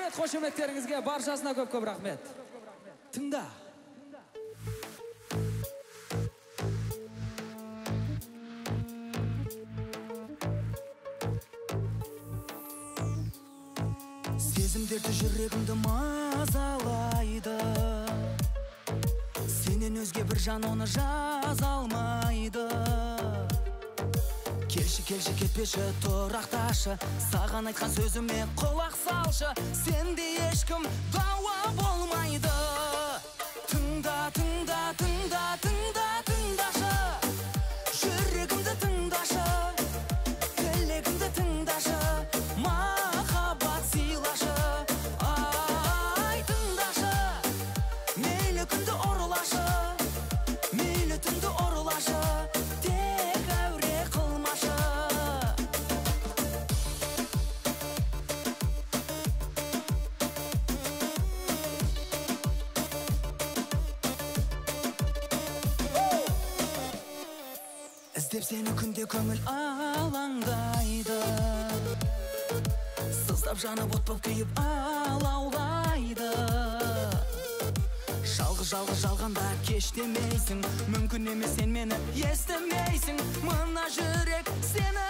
Рахмет, қошеметтеріңізге, баршасына көп рахмет. Тыңда. Сезімдерді жүрегімді мазалайды, сенен өзге бір жан оны жаза алмайды. Келші кетпеші, тұрақташы, саған айтқан сөзіме құлақ салшы, сенде ешкім дауа болмайды. Тыңдашы, жүрегімді тыңдашы, тілегімді тыңдашы, махаббат сыйлашы. Ай, тыңдашы, мейлі күнді ұрылашы, мейлі түнді ұрылашы, тек әуре қылмашы. Іздеп сені күнде көңіл алаңдайды, сыздап жанып от болып күйіп алаулайды. Жалғыз жалғанда кеш демейсің, мүмкін емес сен мені естімейсің. Мына жүрек сені